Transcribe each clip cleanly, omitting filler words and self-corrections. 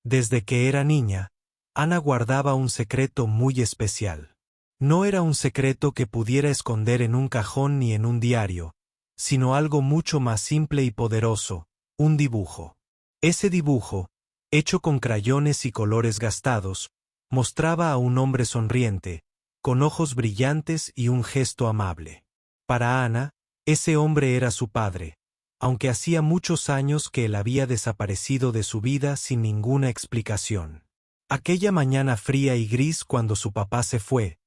Desde que era niña, Ana guardaba un secreto muy especial. No era un secreto que pudiera esconder en un cajón ni en un diario, sino algo mucho más simple y poderoso, un dibujo. Ese dibujo, hecho con crayones y colores gastados, mostraba a un hombre sonriente, con ojos brillantes y un gesto amable. Para Ana, ese hombre era su padre, aunque hacía muchos años que él había desaparecido de su vida sin ninguna explicación. Aquella mañana fría y gris cuando su papá se fue,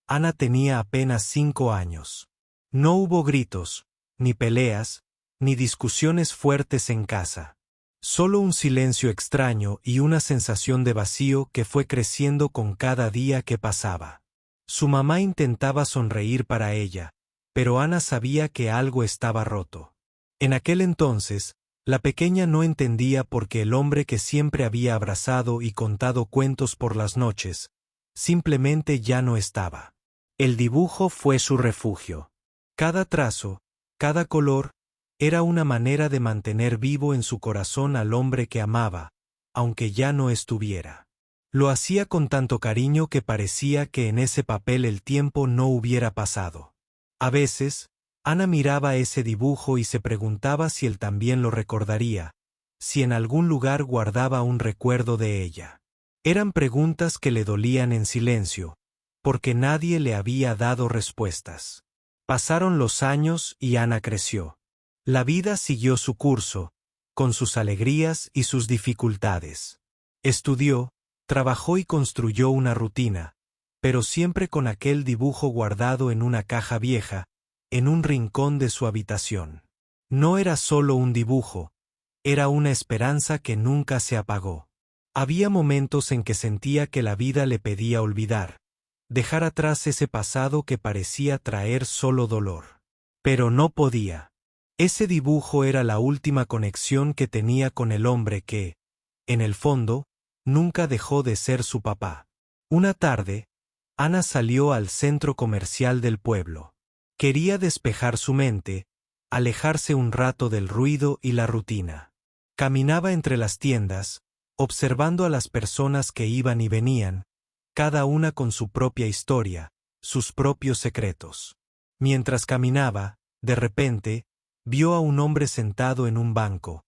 Ana tenía apenas 5 años. No hubo gritos, ni peleas, ni discusiones fuertes en casa. Solo un silencio extraño y una sensación de vacío que fue creciendo con cada día que pasaba. Su mamá intentaba sonreír para ella, pero Ana sabía que algo estaba roto. En aquel entonces, la pequeña no entendía por qué el hombre que siempre había abrazado y contado cuentos por las noches, simplemente ya no estaba. El dibujo fue su refugio. Cada trazo, cada color, era una manera de mantener vivo en su corazón al hombre que amaba, aunque ya no estuviera. Lo hacía con tanto cariño que parecía que en ese papel el tiempo no hubiera pasado. A veces, Ana miraba ese dibujo y se preguntaba si él también lo recordaría, si en algún lugar guardaba un recuerdo de ella. Eran preguntas que le dolían en silencio, porque nadie le había dado respuestas. Pasaron los años y Ana creció. La vida siguió su curso, con sus alegrías y sus dificultades. Estudió, trabajó y construyó una rutina, pero siempre con aquel dibujo guardado en una caja vieja, en un rincón de su habitación. No era solo un dibujo, era una esperanza que nunca se apagó. Había momentos en que sentía que la vida le pedía olvidar, dejar atrás ese pasado que parecía traer solo dolor. Pero no podía. Ese dibujo era la última conexión que tenía con el hombre que, en el fondo, nunca dejó de ser su papá. Una tarde, Ana salió al centro comercial del pueblo. Quería despejar su mente, alejarse un rato del ruido y la rutina. Caminaba entre las tiendas, observando a las personas que iban y venían, cada una con su propia historia, sus propios secretos. Mientras caminaba, de repente, vio a un hombre sentado en un banco,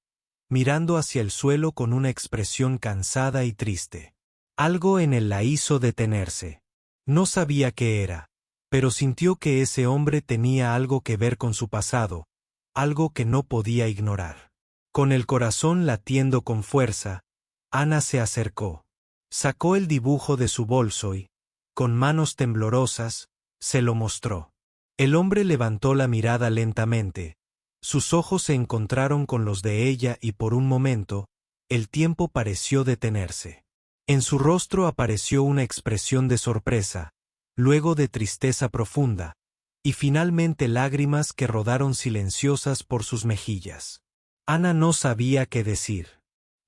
mirando hacia el suelo con una expresión cansada y triste. Algo en él la hizo detenerse. No sabía qué era, pero sintió que ese hombre tenía algo que ver con su pasado, algo que no podía ignorar. Con el corazón latiendo con fuerza, Ana se acercó. Sacó el dibujo de su bolso y, con manos temblorosas, se lo mostró. El hombre levantó la mirada lentamente. Sus ojos se encontraron con los de ella y por un momento, el tiempo pareció detenerse. En su rostro apareció una expresión de sorpresa, luego de tristeza profunda, y finalmente lágrimas que rodaron silenciosas por sus mejillas. Ana no sabía qué decir.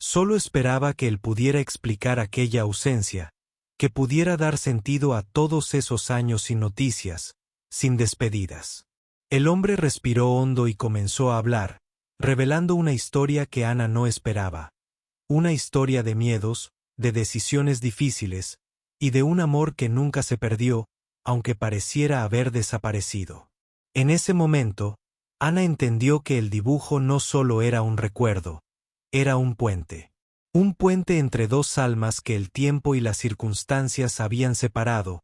Solo esperaba que él pudiera explicar aquella ausencia, que pudiera dar sentido a todos esos años sin noticias, sin despedidas. El hombre respiró hondo y comenzó a hablar, revelando una historia que Ana no esperaba. Una historia de miedos, de decisiones difíciles, y de un amor que nunca se perdió, aunque pareciera haber desaparecido. En ese momento, Ana entendió que el dibujo no solo era un recuerdo, era un puente. Un puente entre dos almas que el tiempo y las circunstancias habían separado,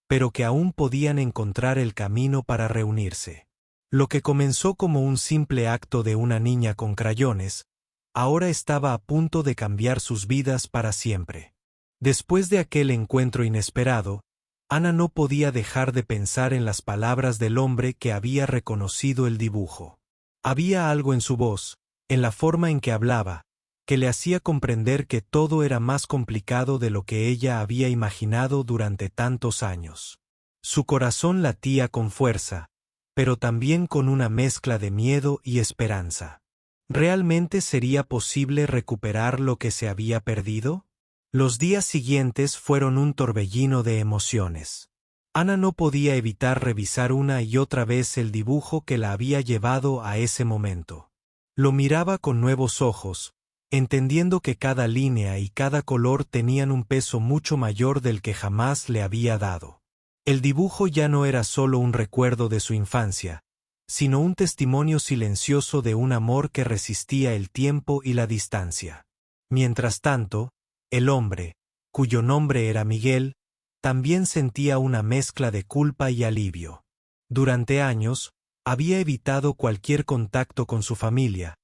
pero que aún podían encontrar el camino para reunirse. Lo que comenzó como un simple acto de una niña con crayones, ahora estaba a punto de cambiar sus vidas para siempre. Después de aquel encuentro inesperado, Ana no podía dejar de pensar en las palabras del hombre que había reconocido el dibujo. Había algo en su voz, en la forma en que hablaba, que le hacía comprender que todo era más complicado de lo que ella había imaginado durante tantos años. Su corazón latía con fuerza, pero también con una mezcla de miedo y esperanza. ¿Realmente sería posible recuperar lo que se había perdido? Los días siguientes fueron un torbellino de emociones. Ana no podía evitar revisar una y otra vez el dibujo que la había llevado a ese momento. Lo miraba con nuevos ojos, entendiendo que cada línea y cada color tenían un peso mucho mayor del que jamás le había dado. El dibujo ya no era solo un recuerdo de su infancia, sino un testimonio silencioso de un amor que resistía el tiempo y la distancia. Mientras tanto, el hombre, cuyo nombre era Miguel, también sentía una mezcla de culpa y alivio. Durante años, había evitado cualquier contacto con su familia,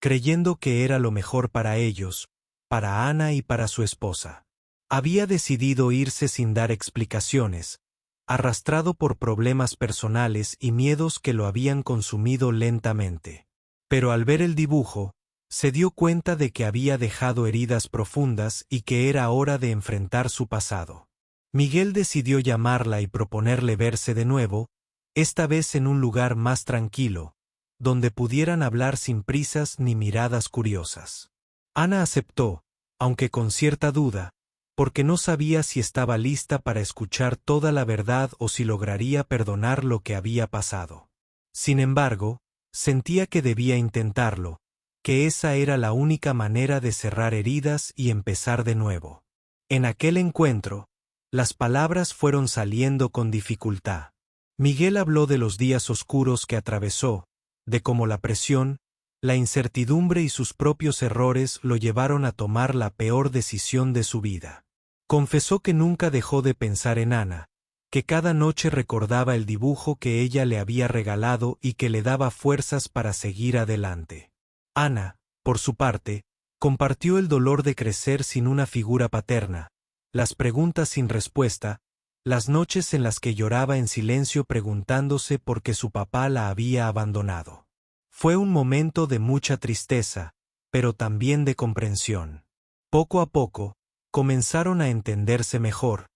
creyendo que era lo mejor para ellos, para Ana y para su esposa. Había decidido irse sin dar explicaciones, arrastrado por problemas personales y miedos que lo habían consumido lentamente. Pero al ver el dibujo, se dio cuenta de que había dejado heridas profundas y que era hora de enfrentar su pasado. Miguel decidió llamarla y proponerle verse de nuevo, esta vez en un lugar más tranquilo, donde pudieran hablar sin prisas ni miradas curiosas. Ana aceptó, aunque con cierta duda, porque no sabía si estaba lista para escuchar toda la verdad o si lograría perdonar lo que había pasado. Sin embargo, sentía que debía intentarlo, que esa era la única manera de cerrar heridas y empezar de nuevo. En aquel encuentro, las palabras fueron saliendo con dificultad. Miguel habló de los días oscuros que atravesó, de cómo la presión, la incertidumbre y sus propios errores lo llevaron a tomar la peor decisión de su vida. Confesó que nunca dejó de pensar en Ana, que cada noche recordaba el dibujo que ella le había regalado y que le daba fuerzas para seguir adelante. Ana, por su parte, compartió el dolor de crecer sin una figura paterna, las preguntas sin respuesta, las noches en las que lloraba en silencio preguntándose por qué su papá la había abandonado. Fue un momento de mucha tristeza, pero también de comprensión. Poco a poco, comenzaron a entenderse mejor,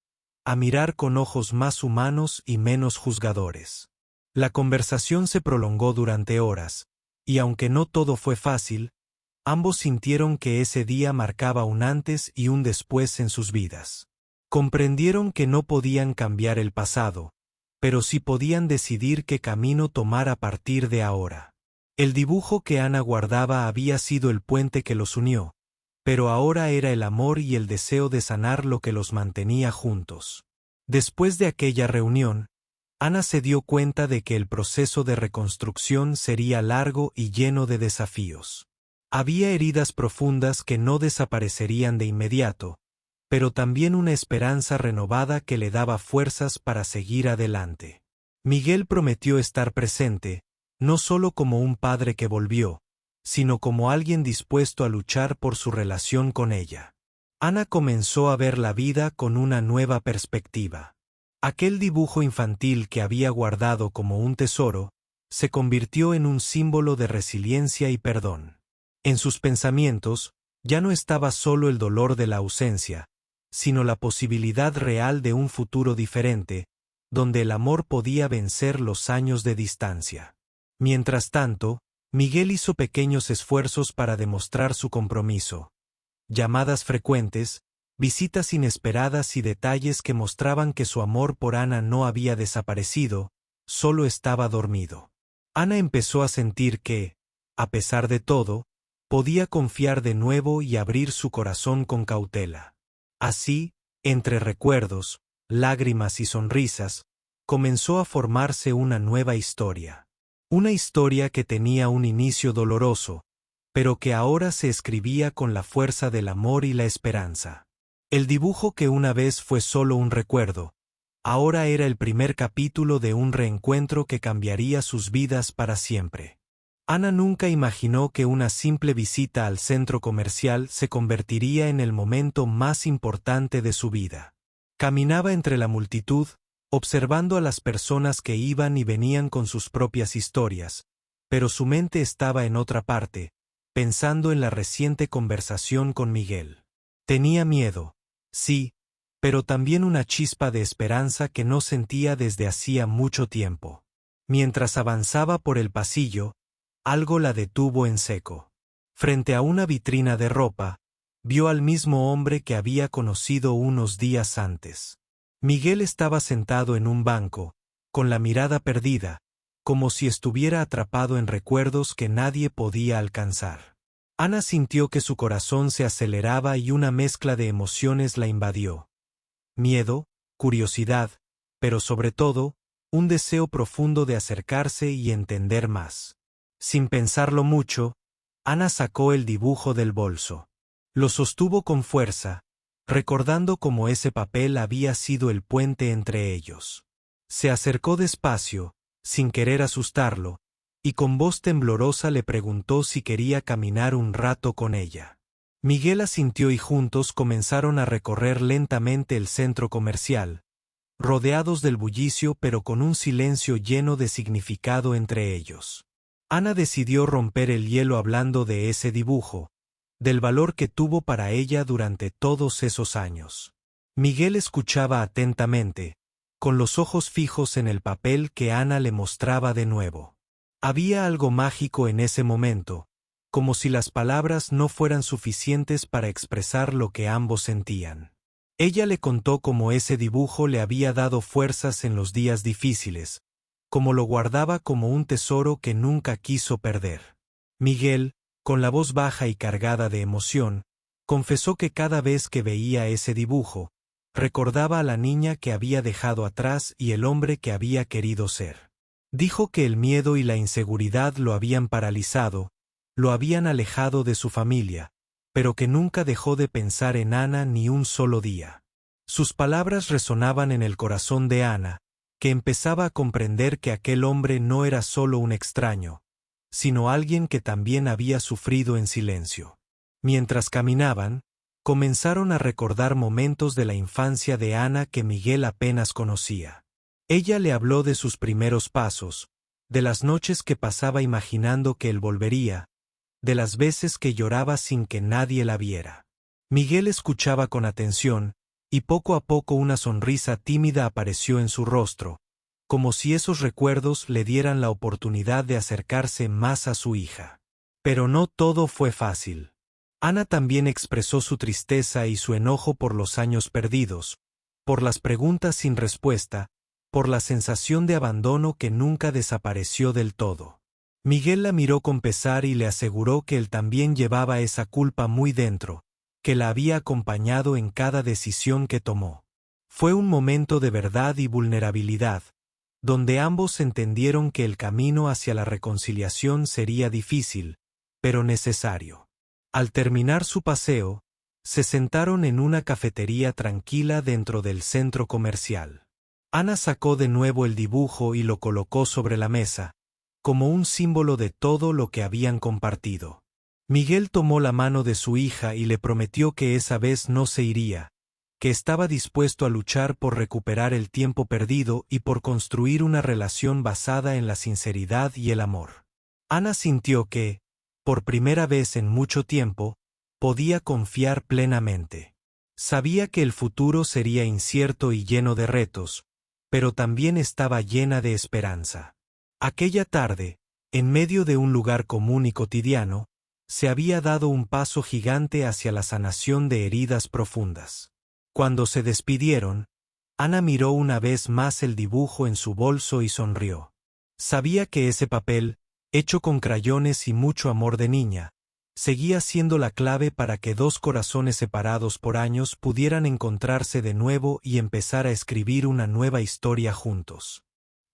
a mirar con ojos más humanos y menos juzgadores. La conversación se prolongó durante horas, y aunque no todo fue fácil, ambos sintieron que ese día marcaba un antes y un después en sus vidas. Comprendieron que no podían cambiar el pasado, pero sí podían decidir qué camino tomar a partir de ahora. El dibujo que Ana guardaba había sido el puente que los unió, pero ahora era el amor y el deseo de sanar lo que los mantenía juntos. Después de aquella reunión, Ana se dio cuenta de que el proceso de reconstrucción sería largo y lleno de desafíos. Había heridas profundas que no desaparecerían de inmediato, pero también una esperanza renovada que le daba fuerzas para seguir adelante. Miguel prometió estar presente, no solo como un padre que volvió, sino como alguien dispuesto a luchar por su relación con ella. Ana comenzó a ver la vida con una nueva perspectiva. Aquel dibujo infantil que había guardado como un tesoro, se convirtió en un símbolo de resiliencia y perdón. En sus pensamientos, ya no estaba solo el dolor de la ausencia, sino la posibilidad real de un futuro diferente, donde el amor podía vencer los años de distancia. Mientras tanto, Miguel hizo pequeños esfuerzos para demostrar su compromiso. Llamadas frecuentes, visitas inesperadas y detalles que mostraban que su amor por Ana no había desaparecido, solo estaba dormido. Ana empezó a sentir que, a pesar de todo, podía confiar de nuevo y abrir su corazón con cautela. Así, entre recuerdos, lágrimas y sonrisas, comenzó a formarse una nueva historia. Una historia que tenía un inicio doloroso, pero que ahora se escribía con la fuerza del amor y la esperanza. El dibujo que una vez fue solo un recuerdo, ahora era el primer capítulo de un reencuentro que cambiaría sus vidas para siempre. Ana nunca imaginó que una simple visita al centro comercial se convertiría en el momento más importante de su vida. Caminaba entre la multitud, observando a las personas que iban y venían con sus propias historias, pero su mente estaba en otra parte, pensando en la reciente conversación con Miguel. Tenía miedo, sí, pero también una chispa de esperanza que no sentía desde hacía mucho tiempo. Mientras avanzaba por el pasillo, algo la detuvo en seco. Frente a una vitrina de ropa, vio al mismo hombre que había conocido unos días antes. Miguel estaba sentado en un banco, con la mirada perdida, como si estuviera atrapado en recuerdos que nadie podía alcanzar. Ana sintió que su corazón se aceleraba y una mezcla de emociones la invadió. Miedo, curiosidad, pero sobre todo, un deseo profundo de acercarse y entender más. Sin pensarlo mucho, Ana sacó el dibujo del bolso. Lo sostuvo con fuerza, recordando cómo ese papel había sido el puente entre ellos. Se acercó despacio, sin querer asustarlo, y con voz temblorosa le preguntó si quería caminar un rato con ella. Miguel asintió y juntos comenzaron a recorrer lentamente el centro comercial, rodeados del bullicio pero con un silencio lleno de significado entre ellos. Ana decidió romper el hielo hablando de ese dibujo, del valor que tuvo para ella durante todos esos años. Miguel escuchaba atentamente, con los ojos fijos en el papel que Ana le mostraba de nuevo. Había algo mágico en ese momento, como si las palabras no fueran suficientes para expresar lo que ambos sentían. Ella le contó cómo ese dibujo le había dado fuerzas en los días difíciles, cómo lo guardaba como un tesoro que nunca quiso perder. Miguel, con la voz baja y cargada de emoción, confesó que cada vez que veía ese dibujo, recordaba a la niña que había dejado atrás y el hombre que había querido ser. Dijo que el miedo y la inseguridad lo habían paralizado, lo habían alejado de su familia, pero que nunca dejó de pensar en Ana ni un solo día. Sus palabras resonaban en el corazón de Ana, que empezaba a comprender que aquel hombre no era solo un extraño, sino alguien que también había sufrido en silencio. Mientras caminaban, comenzaron a recordar momentos de la infancia de Ana que Miguel apenas conocía. Ella le habló de sus primeros pasos, de las noches que pasaba imaginando que él volvería, de las veces que lloraba sin que nadie la viera. Miguel escuchaba con atención, y poco a poco una sonrisa tímida apareció en su rostro, como si esos recuerdos le dieran la oportunidad de acercarse más a su hija. Pero no todo fue fácil. Ana también expresó su tristeza y su enojo por los años perdidos, por las preguntas sin respuesta, por la sensación de abandono que nunca desapareció del todo. Miguel la miró con pesar y le aseguró que él también llevaba esa culpa muy dentro, que la había acompañado en cada decisión que tomó. Fue un momento de verdad y vulnerabilidad, donde ambos entendieron que el camino hacia la reconciliación sería difícil, pero necesario. Al terminar su paseo, se sentaron en una cafetería tranquila dentro del centro comercial. Ana sacó de nuevo el dibujo y lo colocó sobre la mesa, como un símbolo de todo lo que habían compartido. Miguel tomó la mano de su hija y le prometió que esa vez no se iría, que estaba dispuesto a luchar por recuperar el tiempo perdido y por construir una relación basada en la sinceridad y el amor. Ana sintió que, por primera vez en mucho tiempo, podía confiar plenamente. Sabía que el futuro sería incierto y lleno de retos, pero también estaba llena de esperanza. Aquella tarde, en medio de un lugar común y cotidiano, se había dado un paso gigante hacia la sanación de heridas profundas. Cuando se despidieron, Ana miró una vez más el dibujo en su bolso y sonrió. Sabía que ese papel, hecho con crayones y mucho amor de niña, seguía siendo la clave para que dos corazones separados por años pudieran encontrarse de nuevo y empezar a escribir una nueva historia juntos.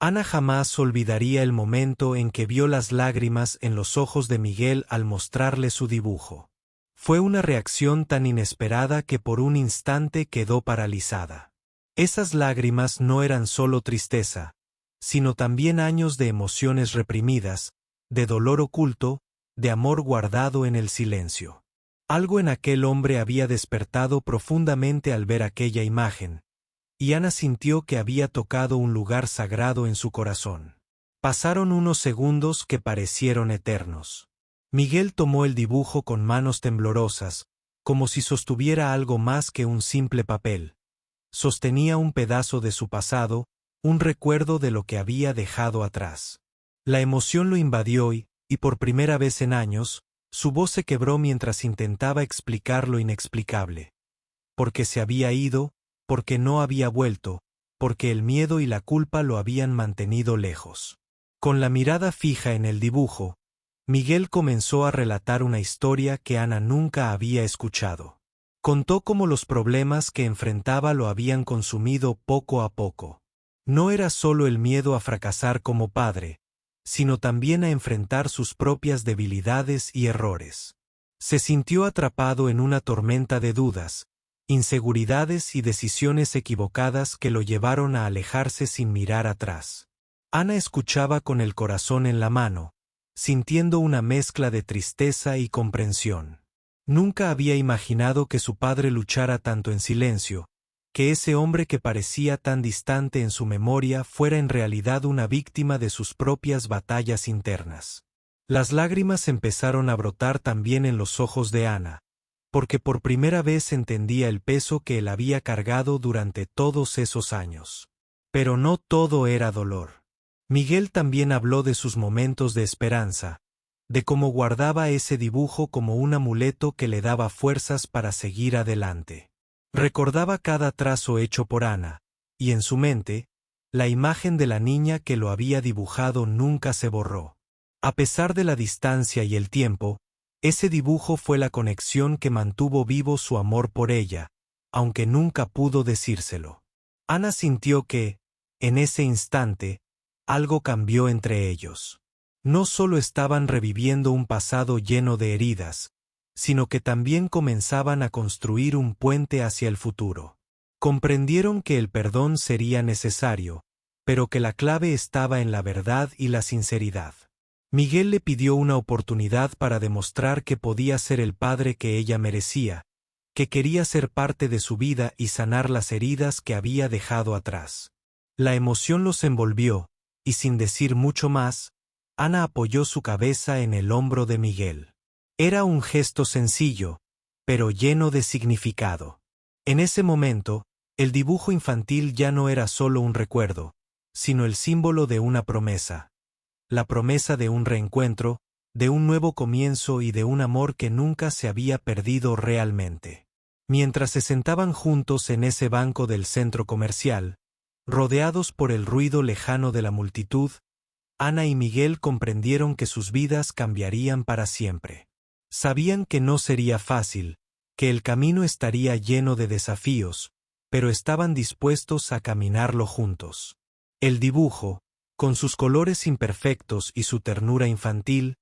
Ana jamás olvidaría el momento en que vio las lágrimas en los ojos de Miguel al mostrarle su dibujo. Fue una reacción tan inesperada que por un instante quedó paralizada. Esas lágrimas no eran solo tristeza, sino también años de emociones reprimidas, de dolor oculto, de amor guardado en el silencio. Algo en aquel hombre había despertado profundamente al ver aquella imagen, y Ana sintió que había tocado un lugar sagrado en su corazón. Pasaron unos segundos que parecieron eternos. Miguel tomó el dibujo con manos temblorosas, como si sostuviera algo más que un simple papel. Sostenía un pedazo de su pasado, un recuerdo de lo que había dejado atrás. La emoción lo invadió y por primera vez en años, su voz se quebró mientras intentaba explicar lo inexplicable. Porque se había ido, porque no había vuelto, porque el miedo y la culpa lo habían mantenido lejos. Con la mirada fija en el dibujo, Miguel comenzó a relatar una historia que Ana nunca había escuchado. Contó cómo los problemas que enfrentaba lo habían consumido poco a poco. No era solo el miedo a fracasar como padre, sino también a enfrentar sus propias debilidades y errores. Se sintió atrapado en una tormenta de dudas, inseguridades y decisiones equivocadas que lo llevaron a alejarse sin mirar atrás. Ana escuchaba con el corazón en la mano, sintiendo una mezcla de tristeza y comprensión. Nunca había imaginado que su padre luchara tanto en silencio, que ese hombre que parecía tan distante en su memoria fuera en realidad una víctima de sus propias batallas internas. Las lágrimas empezaron a brotar también en los ojos de Ana, porque por primera vez entendía el peso que él había cargado durante todos esos años. Pero no todo era dolor. Miguel también habló de sus momentos de esperanza, de cómo guardaba ese dibujo como un amuleto que le daba fuerzas para seguir adelante. Recordaba cada trazo hecho por Ana, y en su mente, la imagen de la niña que lo había dibujado nunca se borró. A pesar de la distancia y el tiempo, ese dibujo fue la conexión que mantuvo vivo su amor por ella, aunque nunca pudo decírselo. Ana sintió que, en ese instante, algo cambió entre ellos. No solo estaban reviviendo un pasado lleno de heridas, sino que también comenzaban a construir un puente hacia el futuro. Comprendieron que el perdón sería necesario, pero que la clave estaba en la verdad y la sinceridad. Miguel le pidió una oportunidad para demostrar que podía ser el padre que ella merecía, que quería ser parte de su vida y sanar las heridas que había dejado atrás. La emoción los envolvió, y sin decir mucho más, Ana apoyó su cabeza en el hombro de Miguel. Era un gesto sencillo, pero lleno de significado. En ese momento, el dibujo infantil ya no era solo un recuerdo, sino el símbolo de una promesa. La promesa de un reencuentro, de un nuevo comienzo y de un amor que nunca se había perdido realmente. Mientras se sentaban juntos en ese banco del centro comercial, rodeados por el ruido lejano de la multitud, Ana y Miguel comprendieron que sus vidas cambiarían para siempre. Sabían que no sería fácil, que el camino estaría lleno de desafíos, pero estaban dispuestos a caminarlo juntos. El dibujo, con sus colores imperfectos y su ternura infantil,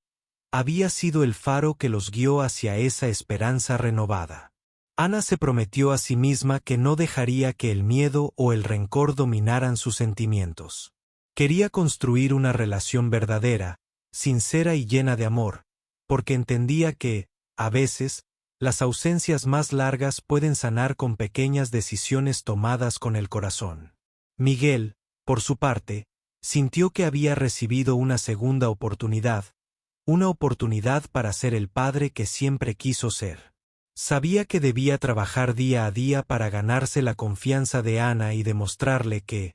había sido el faro que los guió hacia esa esperanza renovada. Ana se prometió a sí misma que no dejaría que el miedo o el rencor dominaran sus sentimientos. Quería construir una relación verdadera, sincera y llena de amor, porque entendía que, a veces, las ausencias más largas pueden sanar con pequeñas decisiones tomadas con el corazón. Miguel, por su parte, sintió que había recibido una segunda oportunidad, una oportunidad para ser el padre que siempre quiso ser. Sabía que debía trabajar día a día para ganarse la confianza de Ana y demostrarle que,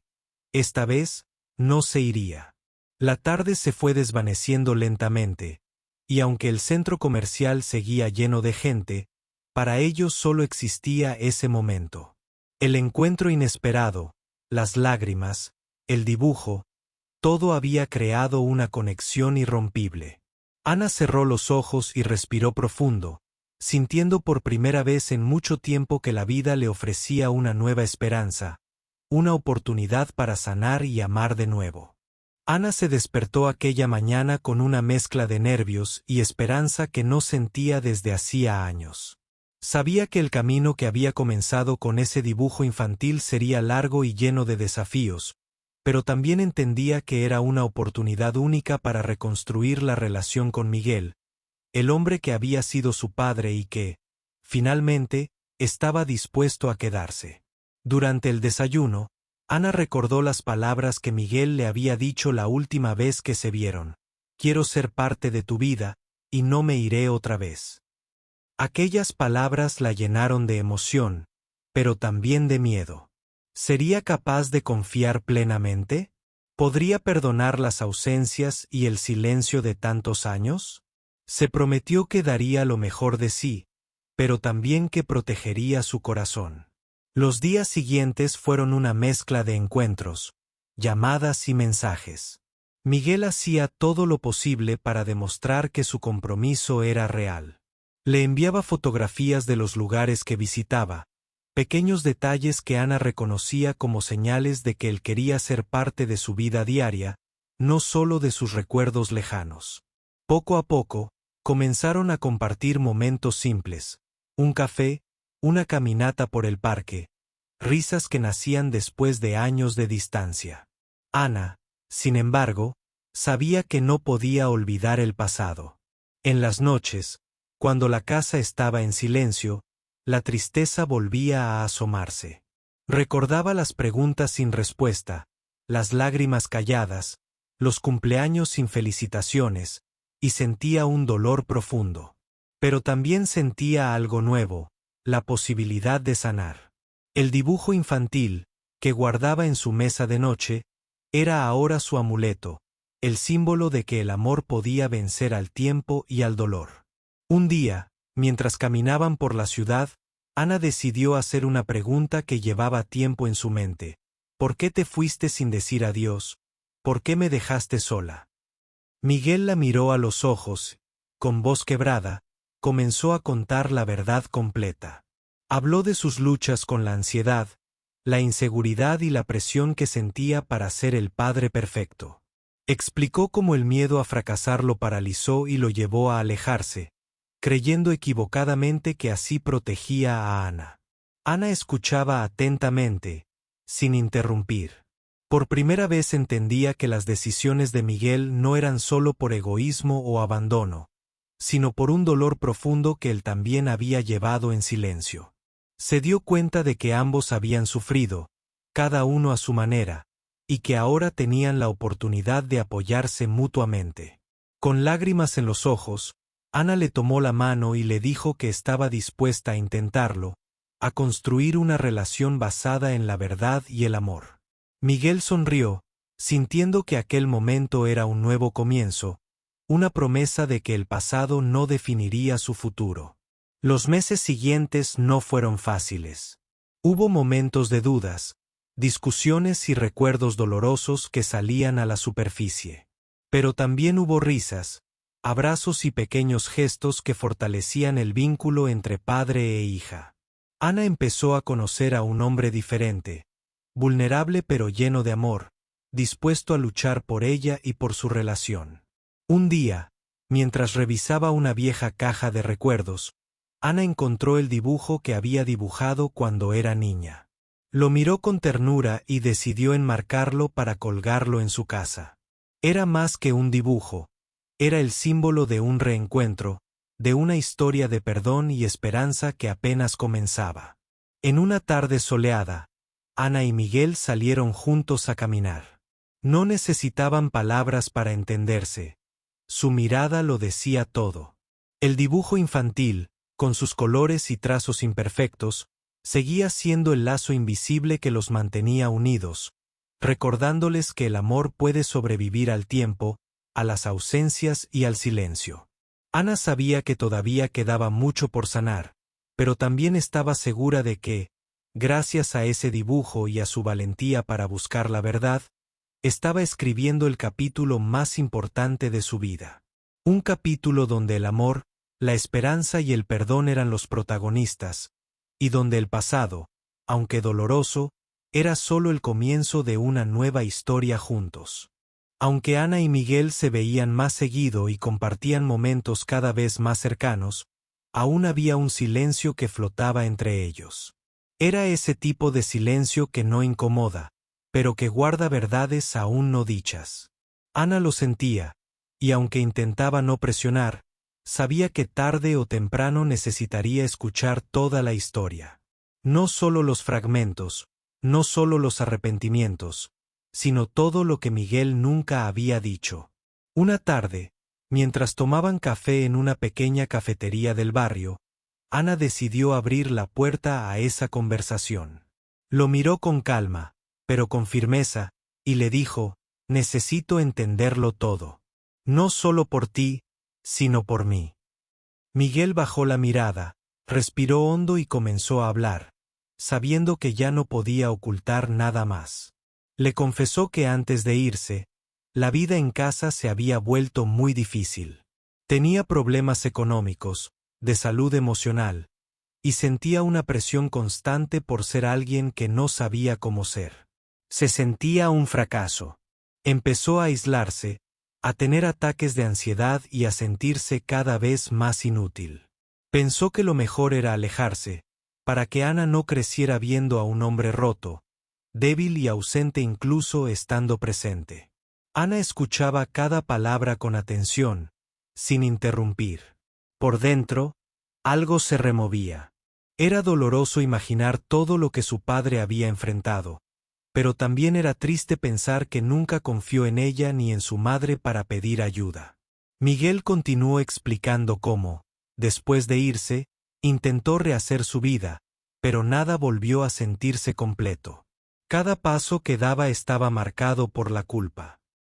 esta vez, no se iría. La tarde se fue desvaneciendo lentamente, y aunque el centro comercial seguía lleno de gente, para ellos solo existía ese momento. El encuentro inesperado, las lágrimas, el dibujo, todo había creado una conexión irrompible. Ana cerró los ojos y respiró profundo, sintiendo por primera vez en mucho tiempo que la vida le ofrecía una nueva esperanza, una oportunidad para sanar y amar de nuevo. Ana se despertó aquella mañana con una mezcla de nervios y esperanza que no sentía desde hacía años. Sabía que el camino que había comenzado con ese dibujo infantil sería largo y lleno de desafíos, pero también entendía que era una oportunidad única para reconstruir la relación con Miguel, el hombre que había sido su padre y que, finalmente, estaba dispuesto a quedarse. Durante el desayuno, Ana recordó las palabras que Miguel le había dicho la última vez que se vieron: «Quiero ser parte de tu vida, y no me iré otra vez». Aquellas palabras la llenaron de emoción, pero también de miedo. ¿Sería capaz de confiar plenamente? ¿Podría perdonar las ausencias y el silencio de tantos años? Se prometió que daría lo mejor de sí, pero también que protegería su corazón. Los días siguientes fueron una mezcla de encuentros, llamadas y mensajes. Miguel hacía todo lo posible para demostrar que su compromiso era real. Le enviaba fotografías de los lugares que visitaba, pequeños detalles que Ana reconocía como señales de que él quería ser parte de su vida diaria, no solo de sus recuerdos lejanos. Poco a poco, comenzaron a compartir momentos simples, un café, una caminata por el parque, risas que nacían después de años de distancia. Ana, sin embargo, sabía que no podía olvidar el pasado. En las noches, cuando la casa estaba en silencio, la tristeza volvía a asomarse. Recordaba las preguntas sin respuesta, las lágrimas calladas, los cumpleaños sin felicitaciones, y sentía un dolor profundo. Pero también sentía algo nuevo, la posibilidad de sanar. El dibujo infantil, que guardaba en su mesa de noche, era ahora su amuleto, el símbolo de que el amor podía vencer al tiempo y al dolor. Un día, mientras caminaban por la ciudad, Ana decidió hacer una pregunta que llevaba tiempo en su mente. ¿Por qué te fuiste sin decir adiós? ¿Por qué me dejaste sola? Miguel la miró a los ojos, con voz quebrada, comenzó a contar la verdad completa. Habló de sus luchas con la ansiedad, la inseguridad y la presión que sentía para ser el padre perfecto. Explicó cómo el miedo a fracasar lo paralizó y lo llevó a alejarse, creyendo equivocadamente que así protegía a Ana. Ana escuchaba atentamente, sin interrumpir. Por primera vez entendía que las decisiones de Miguel no eran solo por egoísmo o abandono, sino por un dolor profundo que él también había llevado en silencio. Se dio cuenta de que ambos habían sufrido, cada uno a su manera, y que ahora tenían la oportunidad de apoyarse mutuamente. Con lágrimas en los ojos, Ana le tomó la mano y le dijo que estaba dispuesta a intentarlo, a construir una relación basada en la verdad y el amor. Miguel sonrió, sintiendo que aquel momento era un nuevo comienzo, una promesa de que el pasado no definiría su futuro. Los meses siguientes no fueron fáciles. Hubo momentos de dudas, discusiones y recuerdos dolorosos que salían a la superficie. Pero también hubo risas, abrazos y pequeños gestos que fortalecían el vínculo entre padre e hija. Ana empezó a conocer a un hombre diferente, vulnerable pero lleno de amor, dispuesto a luchar por ella y por su relación. Un día, mientras revisaba una vieja caja de recuerdos, Ana encontró el dibujo que había dibujado cuando era niña. Lo miró con ternura y decidió enmarcarlo para colgarlo en su casa. Era más que un dibujo, era el símbolo de un reencuentro, de una historia de perdón y esperanza que apenas comenzaba. En una tarde soleada, Ana y Miguel salieron juntos a caminar. No necesitaban palabras para entenderse. Su mirada lo decía todo. El dibujo infantil, con sus colores y trazos imperfectos, seguía siendo el lazo invisible que los mantenía unidos, recordándoles que el amor puede sobrevivir al tiempo, a las ausencias y al silencio. Ana sabía que todavía quedaba mucho por sanar, pero también estaba segura de que, gracias a ese dibujo y a su valentía para buscar la verdad, estaba escribiendo el capítulo más importante de su vida. Un capítulo donde el amor, la esperanza y el perdón eran los protagonistas, y donde el pasado, aunque doloroso, era solo el comienzo de una nueva historia juntos. Aunque Ana y Miguel se veían más seguido y compartían momentos cada vez más cercanos, aún había un silencio que flotaba entre ellos. Era ese tipo de silencio que no incomoda, pero que guarda verdades aún no dichas. Ana lo sentía, y aunque intentaba no presionar, sabía que tarde o temprano necesitaría escuchar toda la historia. No solo los fragmentos, no solo los arrepentimientos, sino todo lo que Miguel nunca había dicho. Una tarde, mientras tomaban café en una pequeña cafetería del barrio, Ana decidió abrir la puerta a esa conversación. Lo miró con calma, pero con firmeza, y le dijo: necesito entenderlo todo. No solo por ti, sino por mí. Miguel bajó la mirada, respiró hondo y comenzó a hablar, sabiendo que ya no podía ocultar nada más. Le confesó que antes de irse, La vida en casa se había vuelto muy difícil. Tenía problemas económicos, de salud emocional, y sentía una presión constante por ser alguien que no sabía cómo ser. Se sentía un fracaso. Empezó a aislarse, a tener ataques de ansiedad y a sentirse cada vez más inútil. Pensó que lo mejor era alejarse, para que Ana no creciera viendo a un hombre roto, débil y ausente incluso estando presente. Ana escuchaba cada palabra con atención, sin interrumpir. Por dentro, algo se removía. Era doloroso imaginar todo lo que su padre había enfrentado, pero también era triste pensar que nunca confió en ella ni en su madre para pedir ayuda. Miguel continuó explicando cómo, después de irse, intentó rehacer su vida, pero nada volvió a sentirse completo. Cada paso que daba estaba marcado por la culpa.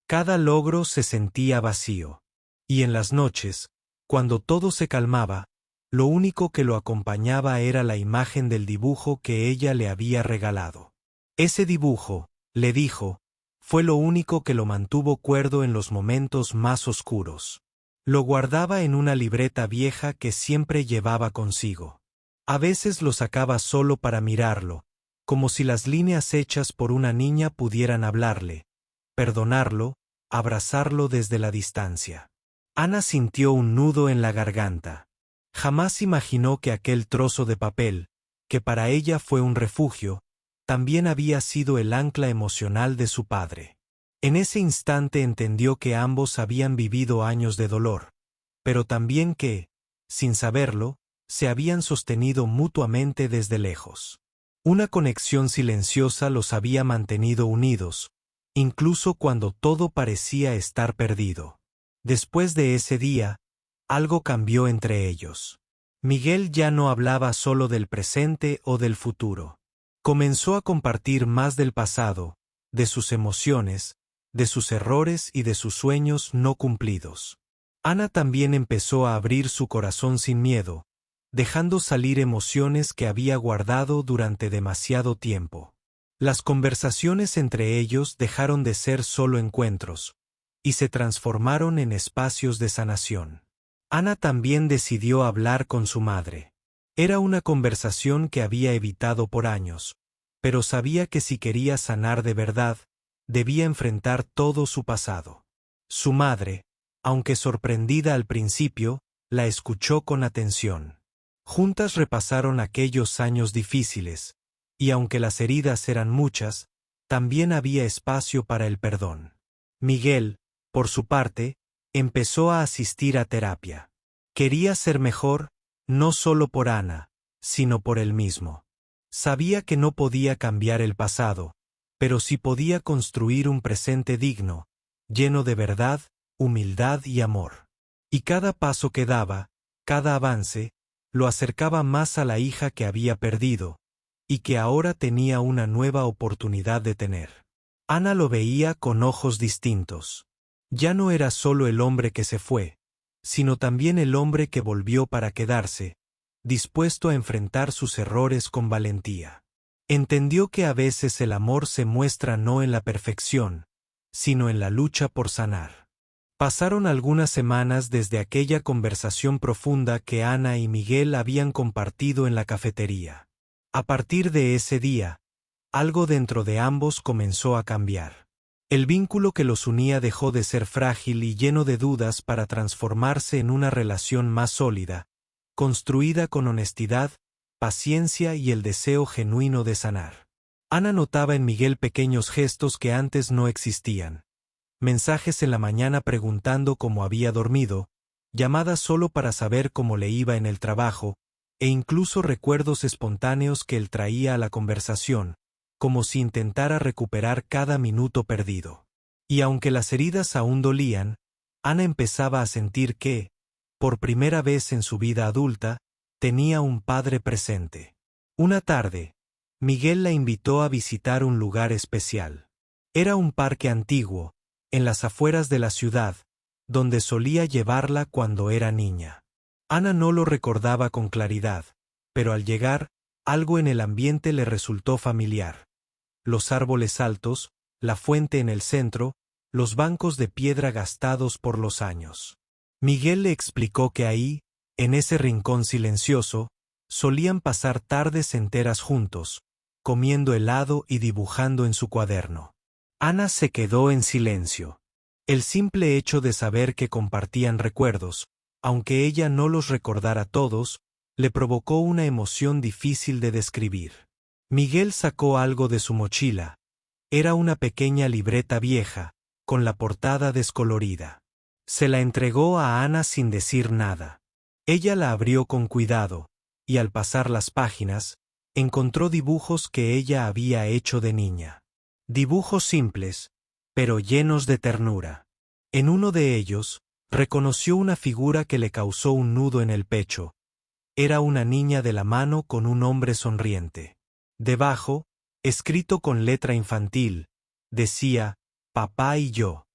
Cada logro se sentía vacío. Y en las noches, cuando todo se calmaba, lo único que lo acompañaba era la imagen del dibujo que ella le había regalado. Ese dibujo, le dijo, fue lo único que lo mantuvo cuerdo en los momentos más oscuros. Lo guardaba en una libreta vieja que siempre llevaba consigo. A veces lo sacaba solo para mirarlo, como si las líneas hechas por una niña pudieran hablarle, perdonarlo, abrazarlo desde la distancia. Ana sintió un nudo en la garganta. Jamás imaginó que aquel trozo de papel, que para ella fue un refugio, también había sido el ancla emocional de su padre. En ese instante entendió que ambos habían vivido años de dolor, pero también que, sin saberlo, se habían sostenido mutuamente desde lejos. Una conexión silenciosa los había mantenido unidos, incluso cuando todo parecía estar perdido. Después de ese día, algo cambió entre ellos. Miguel ya no hablaba solo del presente o del futuro. Comenzó a compartir más del pasado, de sus emociones, de sus errores y de sus sueños no cumplidos. Ana también empezó a abrir su corazón sin miedo, dejando salir emociones que había guardado durante demasiado tiempo. Las conversaciones entre ellos dejaron de ser solo encuentros, y se transformaron en espacios de sanación. Ana también decidió hablar con su madre. Era una conversación que había evitado por años, pero sabía que si quería sanar de verdad, debía enfrentar todo su pasado. Su madre, aunque sorprendida al principio, la escuchó con atención. Juntas repasaron aquellos años difíciles, y aunque las heridas eran muchas, también había espacio para el perdón. Miguel, por su parte, empezó a asistir a terapia. Quería ser mejor, no solo por Ana, sino por él mismo. Sabía que no podía cambiar el pasado, pero sí podía construir un presente digno, lleno de verdad, humildad y amor. Y cada paso que daba, cada avance, lo acercaba más a la hija que había perdido, y que ahora tenía una nueva oportunidad de tener. Ana lo veía con ojos distintos. Ya no era solo el hombre que se fue, sino también el hombre que volvió para quedarse, dispuesto a enfrentar sus errores con valentía. Entendió que a veces el amor se muestra no en la perfección, sino en la lucha por sanar. Pasaron algunas semanas desde aquella conversación profunda que Ana y Miguel habían compartido en la cafetería. A partir de ese día, algo dentro de ambos comenzó a cambiar. El vínculo que los unía dejó de ser frágil y lleno de dudas para transformarse en una relación más sólida, construida con honestidad, paciencia y el deseo genuino de sanar. Ana notaba en Miguel pequeños gestos que antes no existían. Mensajes en la mañana preguntando cómo había dormido, llamadas solo para saber cómo le iba en el trabajo, e incluso recuerdos espontáneos que él traía a la conversación, como si intentara recuperar cada minuto perdido. Y aunque las heridas aún dolían, Ana empezaba a sentir que, por primera vez en su vida adulta, tenía un padre presente. Una tarde, Miguel la invitó a visitar un lugar especial. Era un parque antiguo, en las afueras de la ciudad, donde solía llevarla cuando era niña. Ana no lo recordaba con claridad, pero al llegar, algo en el ambiente le resultó familiar. Los árboles altos, la fuente en el centro, los bancos de piedra gastados por los años. Miguel le explicó que ahí, en ese rincón silencioso, solían pasar tardes enteras juntos, comiendo helado y dibujando en su cuaderno. Ana se quedó en silencio. El simple hecho de saber que compartían recuerdos, aunque ella no los recordara todos, le provocó una emoción difícil de describir. Miguel sacó algo de su mochila. Era una pequeña libreta vieja, con la portada descolorida. Se la entregó a Ana sin decir nada. Ella la abrió con cuidado, y al pasar las páginas, encontró dibujos que ella había hecho de niña. Dibujos simples, pero llenos de ternura. En uno de ellos, reconoció una figura que le causó un nudo en el pecho. Era una niña de la mano con un hombre sonriente. Debajo, escrito con letra infantil, decía, «Papá y yo».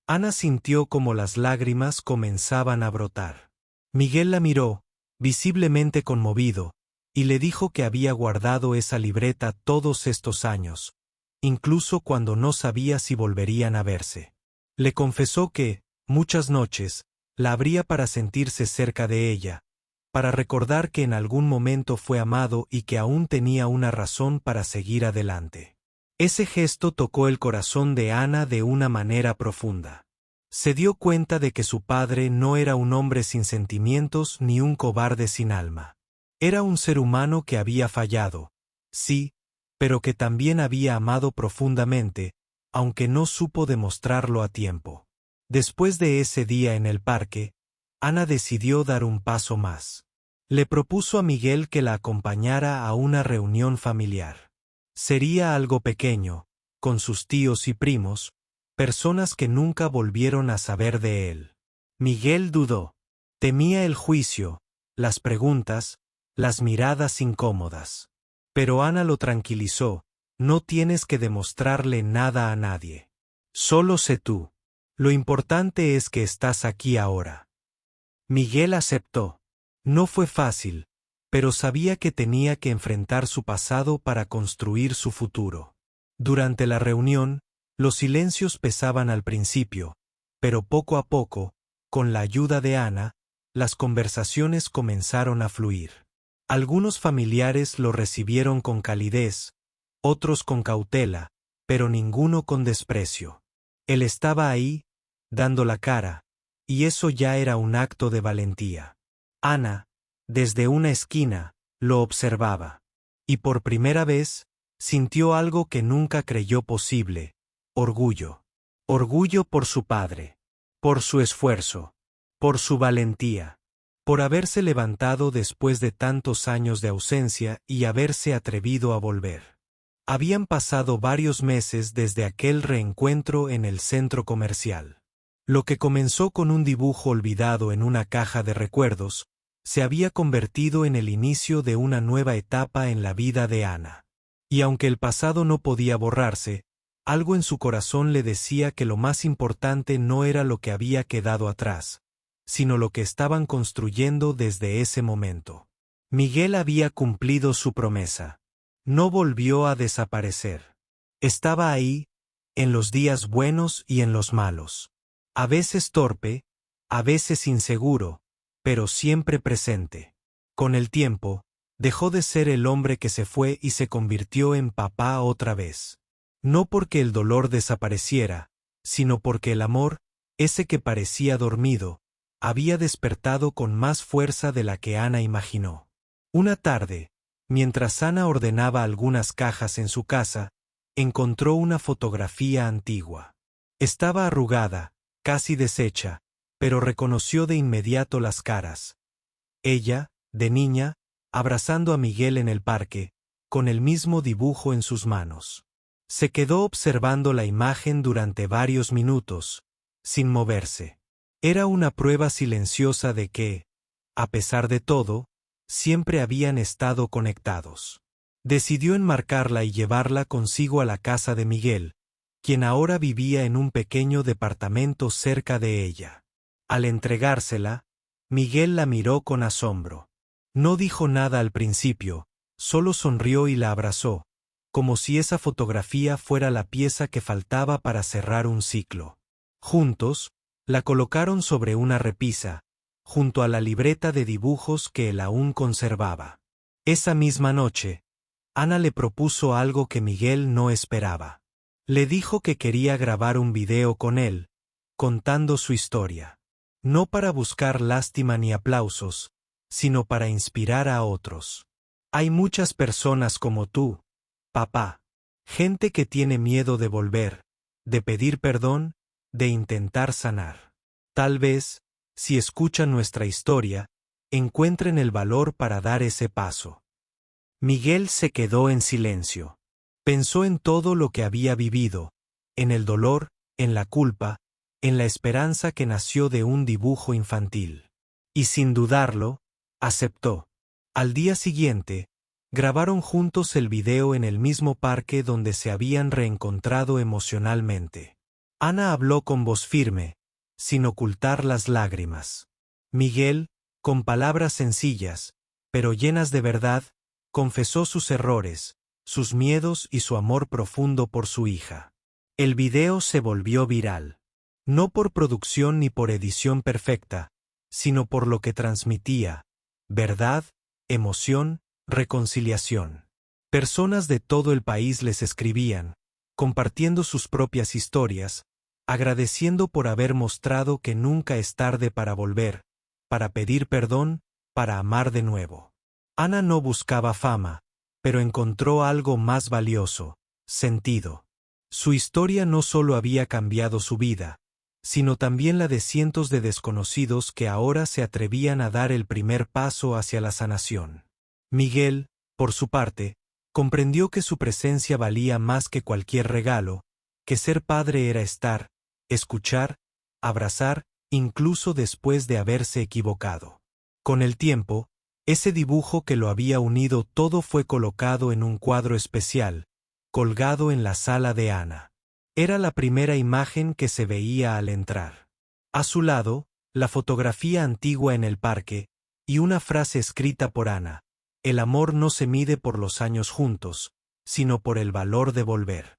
Ana sintió como las lágrimas comenzaban a brotar. Miguel la miró, visiblemente conmovido, y le dijo que había guardado esa libreta todos estos años, incluso cuando no sabía si volverían a verse. Le confesó que, muchas noches, la abría para sentirse cerca de ella, para recordar que en algún momento fue amado y que aún tenía una razón para seguir adelante. Ese gesto tocó el corazón de Ana de una manera profunda. Se dio cuenta de que su padre no era un hombre sin sentimientos ni un cobarde sin alma. Era un ser humano que había fallado, sí, pero que también había amado profundamente, aunque no supo demostrarlo a tiempo. Después de ese día en el parque, Ana decidió dar un paso más. Le propuso a Miguel que la acompañara a una reunión familiar. Sería algo pequeño, con sus tíos y primos, personas que nunca volvieron a saber de él. Miguel dudó. Temía el juicio, las preguntas, las miradas incómodas. Pero Ana lo tranquilizó, no tienes que demostrarle nada a nadie. Solo sé tú. Lo importante es que estás aquí ahora. Miguel aceptó. No fue fácil, pero sabía que tenía que enfrentar su pasado para construir su futuro. Durante la reunión, los silencios pesaban al principio, pero poco a poco, con la ayuda de Ana, las conversaciones comenzaron a fluir. Algunos familiares lo recibieron con calidez, otros con cautela, pero ninguno con desprecio. Él estaba ahí, dando la cara, y eso ya era un acto de valentía. Ana, desde una esquina, lo observaba. Y por primera vez, sintió algo que nunca creyó posible: orgullo. Orgullo por su padre, por su esfuerzo, por su valentía, por haberse levantado después de tantos años de ausencia y haberse atrevido a volver. Habían pasado varios meses desde aquel reencuentro en el centro comercial. Lo que comenzó con un dibujo olvidado en una caja de recuerdos, se había convertido en el inicio de una nueva etapa en la vida de Ana. Y aunque el pasado no podía borrarse, algo en su corazón le decía que lo más importante no era lo que había quedado atrás, sino lo que estaban construyendo desde ese momento. Miguel había cumplido su promesa. No volvió a desaparecer. Estaba ahí, en los días buenos y en los malos. A veces torpe, a veces inseguro, pero siempre presente. Con el tiempo, dejó de ser el hombre que se fue y se convirtió en papá otra vez. No porque el dolor desapareciera, sino porque el amor, ese que parecía dormido, había despertado con más fuerza de la que Ana imaginó. Una tarde, mientras Ana ordenaba algunas cajas en su casa, encontró una fotografía antigua. Estaba arrugada, casi deshecha, pero reconoció de inmediato las caras. Ella, de niña, abrazando a Miguel en el parque, con el mismo dibujo en sus manos. Se quedó observando la imagen durante varios minutos, sin moverse. Era una prueba silenciosa de que, a pesar de todo, siempre habían estado conectados. Decidió enmarcarla y llevarla consigo a la casa de Miguel, quien ahora vivía en un pequeño departamento cerca de ella. Al entregársela, Miguel la miró con asombro. No dijo nada al principio, solo sonrió y la abrazó, como si esa fotografía fuera la pieza que faltaba para cerrar un ciclo. Juntos, la colocaron sobre una repisa, junto a la libreta de dibujos que él aún conservaba. Esa misma noche, Ana le propuso algo que Miguel no esperaba. Le dijo que quería grabar un video con él, contando su historia. No para buscar lástima ni aplausos, sino para inspirar a otros. Hay muchas personas como tú, papá. Gente que tiene miedo de volver, de pedir perdón, de intentar sanar. Tal vez, si escuchan nuestra historia, encuentren el valor para dar ese paso. Miguel se quedó en silencio. Pensó en todo lo que había vivido, en el dolor, en la culpa, en la esperanza que nació de un dibujo infantil. Y sin dudarlo, aceptó. Al día siguiente, grabaron juntos el video en el mismo parque donde se habían reencontrado emocionalmente. Ana habló con voz firme, sin ocultar las lágrimas. Miguel, con palabras sencillas, pero llenas de verdad, confesó sus errores, sus miedos y su amor profundo por su hija. El video se volvió viral. No por producción ni por edición perfecta, sino por lo que transmitía: verdad, emoción, reconciliación. Personas de todo el país les escribían, compartiendo sus propias historias, agradeciendo por haber mostrado que nunca es tarde para volver, para pedir perdón, para amar de nuevo. Ana no buscaba fama, pero encontró algo más valioso: sentido. Su historia no solo había cambiado su vida, sino también la de cientos de desconocidos que ahora se atrevían a dar el primer paso hacia la sanación. Miguel, por su parte, comprendió que su presencia valía más que cualquier regalo, que ser padre era estar, escuchar, abrazar, incluso después de haberse equivocado. Con el tiempo, ese dibujo que lo había unido todo fue colocado en un cuadro especial, colgado en la sala de Ana. Era la primera imagen que se veía al entrar. A su lado, la fotografía antigua en el parque, y una frase escrita por Ana: el amor no se mide por los años juntos, sino por el valor de volver.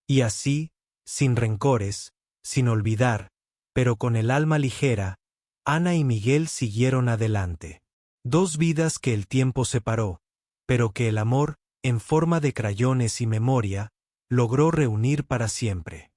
Y así, sin rencores, sin olvidar, pero con el alma ligera, Ana y Miguel siguieron adelante. Dos vidas que el tiempo separó, pero que el amor, en forma de crayones y memoria, logró reunir para siempre.